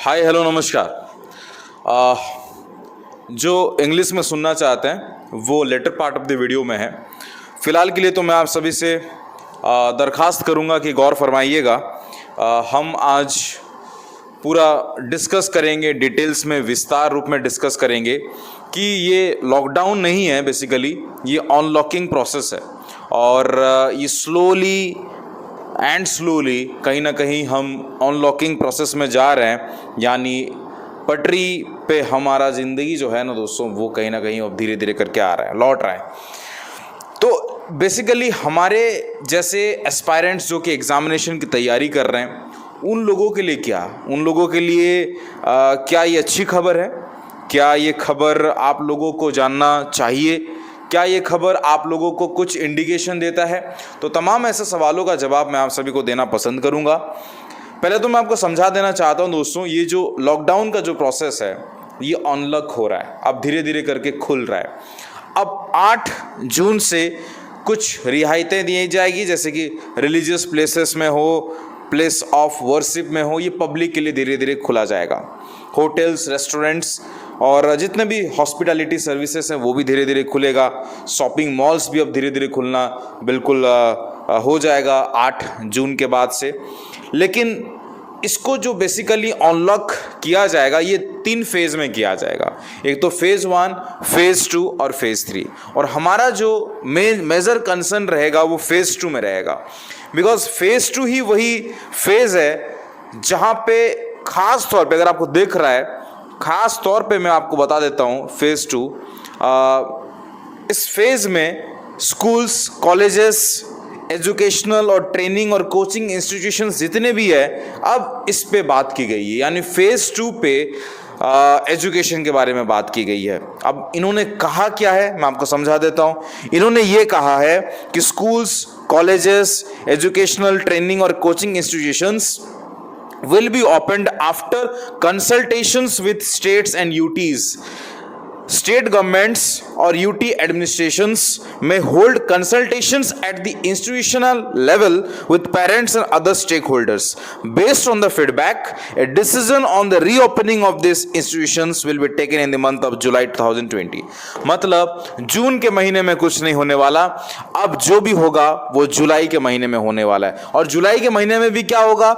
Hi hello नमस्कार। जो English में सुनना चाहते हैं वो later part of the video में है। फ़िलहाल के लिए तो मैं आप सभी से दरख्वास्त करूंगा कि गौर फरमाइएगा। हम आज पूरा डिस्कस करेंगे, डिटेल्स में विस्तार रूप में डिस्कस करेंगे कि ये लॉकडाउन नहीं है, बेसिकली ये अनलॉकिंग प्रोसेस है और ये स्लोली कहीं ना कहीं हम अनलॉकिंग प्रोसेस में जा रहे हैं। यानी पटरी पे हमारा ज़िंदगी जो है ना दोस्तों, वो कहीं ना कहीं अब धीरे धीरे करके आ रहा है, लौट रहा है। तो बेसिकली हमारे जैसे एस्पायरेंट्स जो कि एग्ज़ामिनेशन की तैयारी कर रहे हैं, उन लोगों के लिए क्या ये अच्छी खबर है? क्या ये खबर आप लोगों को जानना चाहिए? क्या ये खबर आप लोगों को कुछ इंडिकेशन देता है? तो तमाम ऐसे सवालों का जवाब मैं आप सभी को देना पसंद करूंगा। पहले तो मैं आपको समझा देना चाहता हूं दोस्तों, ये जो लॉकडाउन का जो प्रोसेस है ये अनलॉक हो रहा है, अब धीरे धीरे करके खुल रहा है। अब 8 जून से कुछ रियायतें दी जाएगी, जैसे कि रिलीजियस प्लेसेस में हो, प्लेस ऑफ वर्शिप में हो, ये पब्लिक के लिए धीरे धीरे खुला जाएगा। होटल्स, रेस्टोरेंट्स और जितने भी हॉस्पिटैलिटी सर्विसेज हैं वो भी धीरे धीरे खुलेगा। शॉपिंग मॉल्स भी अब धीरे धीरे खुलना बिल्कुल हो जाएगा 8 जून के बाद से। लेकिन इसको जो बेसिकली अनलॉक किया जाएगा ये 3 फेज़ में किया जाएगा। एक तो फेज़ 1, फेज़ 2 और फेज़ 3। और हमारा जो मेजर कंसर्न रहेगा वो फेज़ 2 में रहेगा, बिकॉज फेज़ 2 ही वही फेज़ है जहाँ पे खास तौर पे, अगर आपको दिख रहा है, खास तौर पे मैं आपको बता देता हूँ फेज़ 2। इस फेज़ में स्कूल्स, कॉलेजेस, एजुकेशनल और ट्रेनिंग और कोचिंग इंस्टीट्यूशंस जितने भी है, अब इस पे बात की गई है। यानी फेज़ 2 पे एजुकेशन के बारे में बात की गई है। अब इन्होंने कहा क्या है मैं आपको समझा देता हूँ। इन्होंने ये कहा है कि स्कूल्स, कॉलेजेस, एजुकेशनल, ट्रेनिंग और coaching institutions will be opened after consultations with states and UTs. State governments or UT administrations may hold consultations at the institutional level with parents and other stakeholders. Based on the feedback, a decision on the reopening of these institutions will be taken in the month of July 2020. मतलब जून के महीने में कुछ नहीं होने वाला, अब जो भी होगा वो जुलाई के महीने में होने वाला है। और जुलाई के महीने में भी क्या होगा,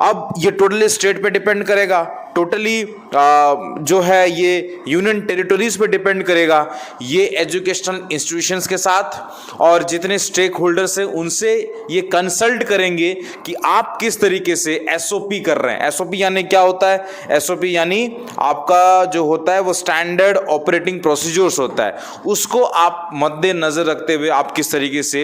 अब ये टोटली स्टेट पे डिपेंड करेगा, टोटली जो है ये यूनियन टेरिटरीज पे डिपेंड करेगा। ये एजुकेशनल इंस्टीट्यूशंस के साथ और जितने स्टेक होल्डर्स हैं उनसे ये कंसल्ट करेंगे कि आप किस तरीके से एसओपी कर रहे हैं। एसओपी यानी क्या होता है? एसओपी यानी आपका जो होता है वो स्टैंडर्ड ऑपरेटिंग प्रोसीजर्स होता है, उसको आप मद्देनजर रखते हुए आप किस तरीके से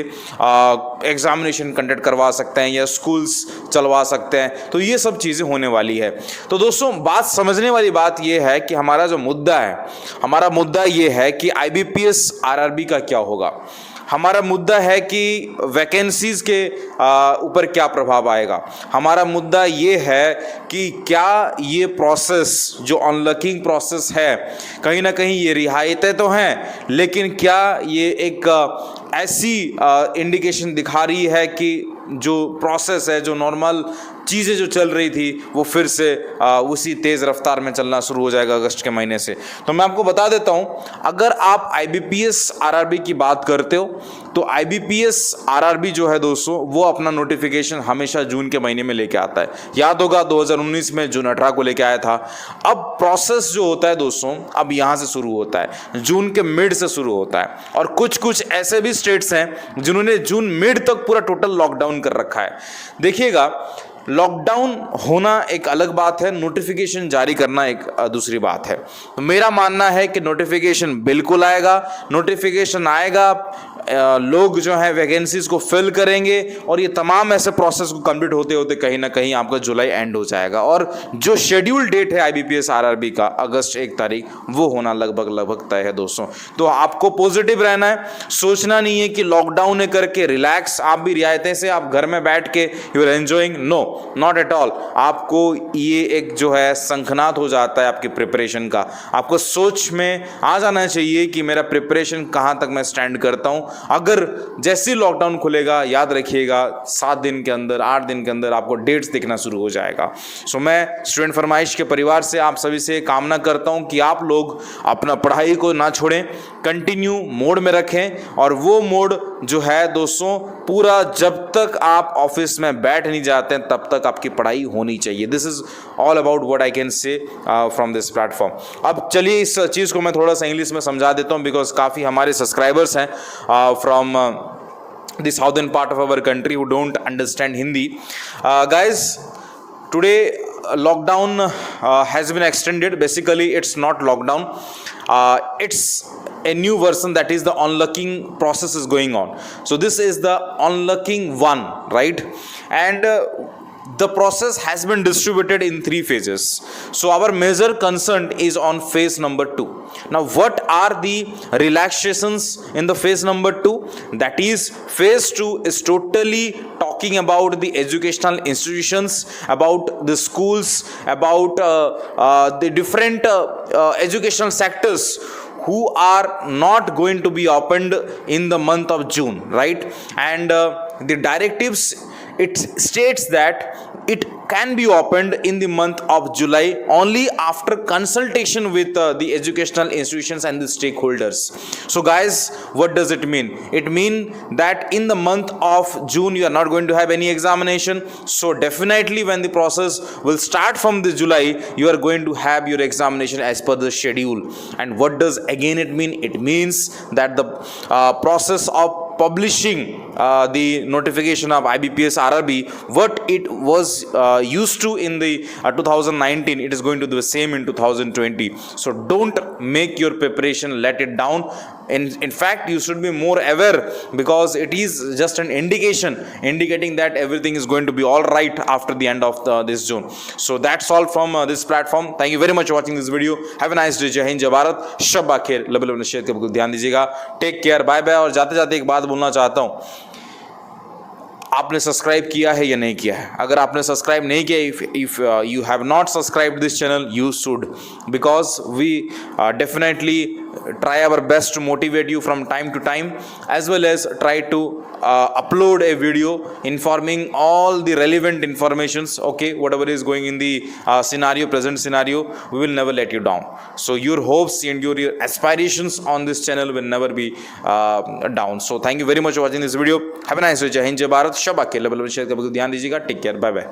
एग्जामिनेशन कंडक्ट करवा सकते हैं या स्कूल्स चलवा सकते हैं। तो ये सब चीज़ें होने वाली है। तो दोस्तों बात समझने वाली बात यह है कि हमारा जो मुद्दा है, हमारा मुद्दा यह है कि आईबीपीएस आरआरबी का क्या होगा। हमारा मुद्दा है कि वैकेंसीज के ऊपर क्या प्रभाव आएगा। हमारा मुद्दा ये है कि क्या ये प्रोसेस जो अनलॉकिंग प्रोसेस है, कहीं ना कहीं ये रियायतें तो हैं, लेकिन क्या ये एक ऐसी इंडिकेशन दिखा रही है कि जो प्रोसेस है, जो नॉर्मल चीज़ें जो चल रही थी वो फिर से उसी तेज़ रफ्तार में चलना शुरू हो जाएगा अगस्त के महीने से। तो मैं आपको बता देता हूँ, अगर आप आईबीपीएस आरआरबी की बात करते हो तो आईबीपीएस आरआरबी जो है दोस्तों वो अपना नोटिफिकेशन हमेशा जून के महीने में लेके आता है। याद होगा 2019 में जून 18 को लेके आया था। अब प्रोसेस जो होता है दोस्तों अब यहाँ से शुरू होता है, जून के मिड से शुरू होता है। और कुछ ऐसे भी स्टेट्स हैं जिन्होंने जून मिड तक पूरा टोटल लॉकडाउन कर रखा है। देखिएगा, लॉकडाउन होना एक अलग बात है, नोटिफिकेशन जारी करना एक दूसरी बात है। तो मेरा मानना है कि नोटिफिकेशन बिल्कुल आएगा, नोटिफिकेशन आएगा, लोग जो है वैकेंसीज को फिल करेंगे और ये तमाम ऐसे प्रोसेस को कंप्लीट होते होते कहीं ना कहीं आपका जुलाई एंड हो जाएगा। और जो शेड्यूल डेट है आईबीपीएस आरआरबी का अगस्त 1 तारीख, वो होना लगभग तय है दोस्तों। तो आपको पॉजिटिव रहना है, सोचना नहीं है कि लॉकडाउन है करके रिलैक्स आप भी रियायतें से आप घर में बैठ के you are enjoying, no, not at all. आपको ये एक जो है संखनात हो जाता है आपकी प्रिपरेशन का। आपको सोच में आ जाना चाहिए कि मेरा प्रिपरेशन कहाँ तक मैं स्टैंड करता हूँ, अगर जैसे लॉकडाउन खुलेगा, याद रखिएगा 7 दिन के अंदर, 8 दिन के अंदर आपको डेट्स दिखना शुरू हो जाएगा। सो मैं स्टूडेंट फरमाइश के परिवार से आप सभी से कामना करता हूं कि आप लोग अपना पढ़ाई को ना छोड़ें, कंटिन्यू मोड में रखें। और वो मोड जो है दोस्तों, पूरा जब तक आप ऑफिस में बैठ नहीं जाते हैं तब तक आपकी पढ़ाई होनी चाहिए। This is all about what I can say from this platform. अब चलिए इस चीज़ को मैं थोड़ा सा इंग्लिश में समझा देता हूँ, बिकॉज काफ़ी हमारे सब्सक्राइबर्स हैं from the southern part of our country who don't understand Hindi. Guys, today lockdown has been extended. Basically it's not lockdown, it's a new version, that is the unlocking process is going on. So this is the unlocking one, right? And the process has been distributed in 3 phases. So our major concern is on phase number 2. Now what are the relaxations in the phase number 2? That is, phase 2 is totally talking about the educational institutions, about the schools, about the different educational sectors who are not going to be opened in the month of June, right? And the directives, it states that it can be opened in the month of July only after consultation with the educational institutions and the stakeholders. So guys, what does it mean? It means that in the month of June you are not going to have any examination. So definitely when the process will start from the July, you are going to have your examination as per the schedule. And what does again it mean? It means that the process of publishing the notification of IBPS RRB, what it was used to in the 2019, it is going to do the same in 2020. So don't make your preparation let it down. In fact, you should be more aware, because it is just an indication indicating that everything is going to be all right after the end of this June. So that's all from this platform. Thank you very much for watching this video. Have a nice day. जय हिंद, जय भारत, शब आखिर, लब लब नशीहत का बिल्कुल ध्यान दीजिएगा। Take care, bye bye. और जाते जाते एक बात बोलना चाहता हूँ, आपने सब्सक्राइब किया है या नहीं किया है? अगर आपने सब्सक्राइब नहीं किया, if you have not subscribed this channel, you should, because we definitely try our best to motivate you from time to time, as well as try to upload a video informing all the relevant informations. Okay, whatever is going in the present scenario, we will never let you down. So your hopes and your aspirations on this channel will never be down. So thank you very much for watching this video. Have a nice day. जय हिंद, जय भारत, शब आखिर, लब लब नशीहत का बिल्कुल ध्यान दीजिएगा। Take care, bye bye.